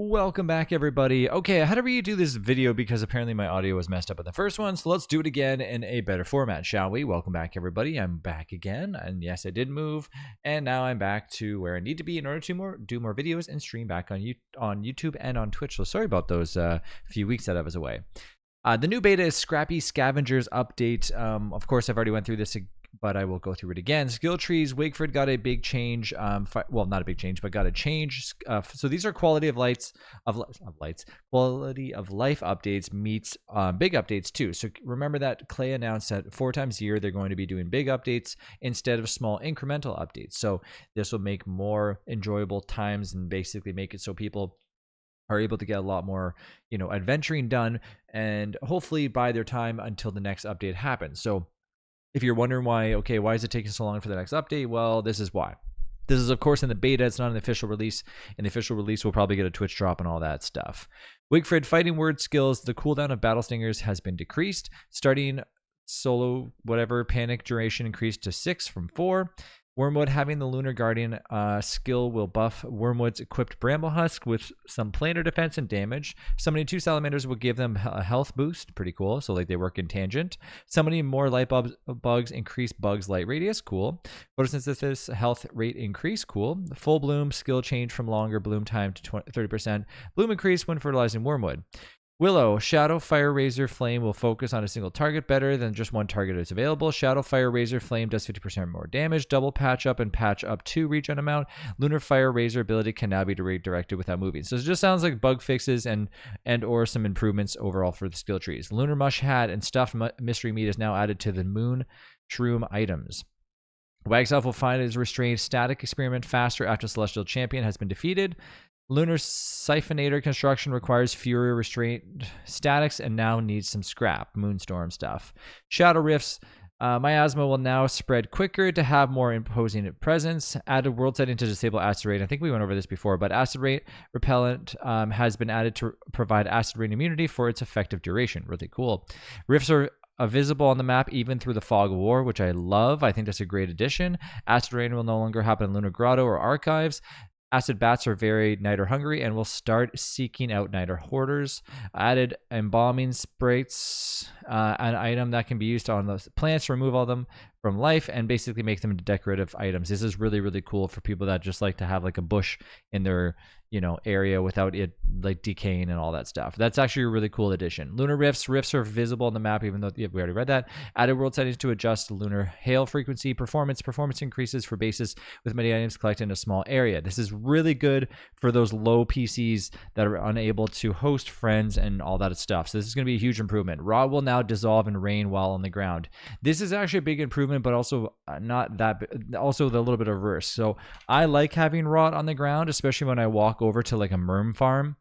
Welcome back, everybody. Okay, I had to redo this video because apparently my audio was messed up in the first one, so let's do it again in a better format, shall we? Welcome back, everybody. I'm back again, and yes, I did move, and now I'm back to where I need to be in order to do more videos and stream back on YouTube and on Twitch. So sorry about those few weeks that I was away. The new beta is Scrappy Scavengers update. Of course, I've already went through this, but I will go through it again. Skill trees, Wakeford got a big change. Well, not a big change, but got a change. So these are quality of life updates meets big updates too. So remember that Clay announced that 4 times a year they're going to be doing big updates instead of small incremental updates. So this will make more enjoyable times and basically make it so people are able to get a lot more, adventuring done, and hopefully buy their time until the next update happens. So if you're wondering why is it taking so long for the next update? Well, this is why. This is, of course, in the beta. It's not an official release. In the official release, we'll probably get a Twitch drop and all that stuff. Wigfrid fighting word skills. The cooldown of battle stingers has been decreased. Starting solo, panic duration increased to 6 from 4. Wormwood having the Lunar Guardian skill will buff Wormwood's equipped Bramble Husk with some planar defense and damage. Summoning 2 salamanders will give them a health boost. Pretty cool. So they work in tangent. Summoning more light bugs increase bugs light radius. Cool. Photosynthesis health rate increase. Cool. Full bloom skill change from longer bloom time to 30%. Bloom increase when fertilizing Wormwood. Willow, Shadow Fire Razor Flame will focus on a single target better than just one target is available. Shadow Fire Razor Flame does 50% more damage. Double patch up and patch up 2 regen amount. Lunar Fire Razor ability can now be redirected without moving. So it just sounds like bug fixes and or some improvements overall for the skill trees. Lunar Mush Hat and Stuffed Mystery Meat is now added to the Moon Shroom items. Wagself will find his restrained static experiment faster after Celestial Champion has been defeated. Lunar Siphonator construction requires fewer restraint statics and now needs some scrap. Moonstorm stuff. Shadow Rifts. Miasma will now spread quicker to have more imposing presence. Added world setting to disable acid rain. I think we went over this before, but acid rain repellent has been added to provide acid rain immunity for its effective duration. Really cool. Rifts are visible on the map even through the fog of war, which I love. I think that's a great addition. Acid rain will no longer happen in Lunar Grotto or Archives. Acid bats are very niter hungry and will start seeking out niter hoarders. Added embalming sprays, an item that can be used on those plants to remove all of them from life and basically make them decorative items. This is really, really cool for people that just like to have a bush in their area without it decaying and all that stuff. That's actually a really cool addition. Lunar rifts are visible on the map, even though we already read that. Added world settings to adjust lunar hail frequency. Performance increases for bases with many items collected in a small area. This is really good for those low PCs that are unable to host friends and all that stuff. So this is going to be a huge improvement. Rot will now dissolve and rain while on the ground. This is actually a big improvement, but also not that also the little bit of risk. So I like having rot on the ground, especially when I walk over to a merm farm.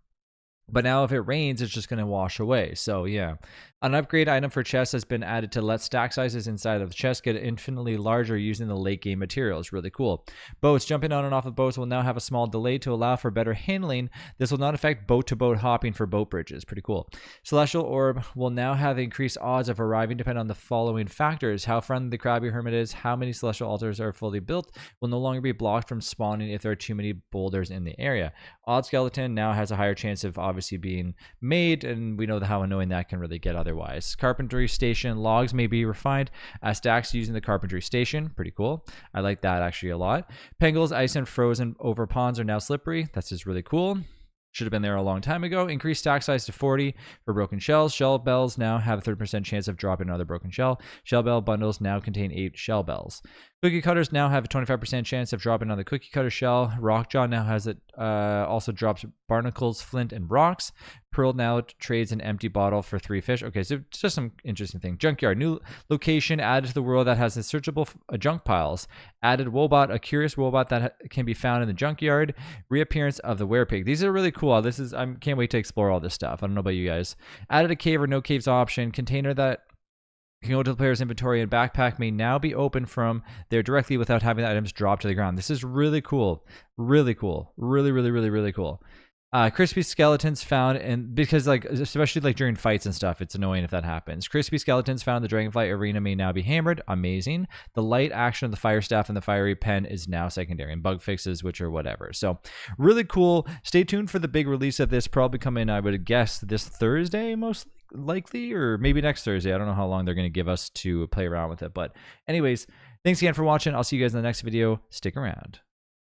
But now if it rains, it's just going to wash away. So yeah. An upgrade item for chests has been added to let stack sizes inside of the chest get infinitely larger using the late game materials. Really cool. Boats. Jumping on and off of boats will now have a small delay to allow for better handling. This will not affect boat-to-boat hopping for boat bridges. Pretty cool. Celestial Orb will now have increased odds of arriving depending on the following factors. How friendly the Crabby Hermit is, how many Celestial Altars are fully built, will no longer be blocked from spawning if there are too many boulders in the area. Odd Skeleton now has a higher chance of obviously being made, and we know how annoying that can really get otherwise. Carpentry Station logs may be refined as stacks using the Carpentry Station. Pretty cool. I like that actually a lot. Pengles, ice and frozen over ponds are now slippery. That's just really cool. Should have been there a long time ago. Increased stack size to 40 for broken shells. Shell bells now have a 30% chance of dropping another broken shell. Shell bell bundles now contain 8 shell bells. Cookie cutters now have a 25% chance of dropping another cookie cutter shell. Rockjaw now has it also drops barnacles, flint, and rocks. Pearl now trades an empty bottle for 3 fish. Okay, so just some interesting thing. Junkyard. New location added to the world that has searchable junk piles. Added Wobot, a curious Wobot that can be found in the junkyard. Reappearance of the werepig. These are really cool. I can't wait to explore all this stuff. I don't know about you guys. Added a cave or no caves option. Container that can go to the player's inventory and backpack may now be opened from there directly without having the items drop to the ground. This is really cool. Really cool. Really, really, really, really cool. Crispy skeletons found, and because like especially like during fights and stuff, it's annoying if that happens. Crispy skeletons found in the Dragonflight arena may now be hammered. Amazing. The light action of the fire staff and the fiery pen is now secondary, and bug fixes, which are whatever. So really cool. Stay tuned for the big release of this. Probably come in, I would guess, this Thursday most likely, or maybe next Thursday. I don't know how long they're going to give us to play around with it. But anyways, thanks again for watching. I'll see you guys in the next video. Stick around.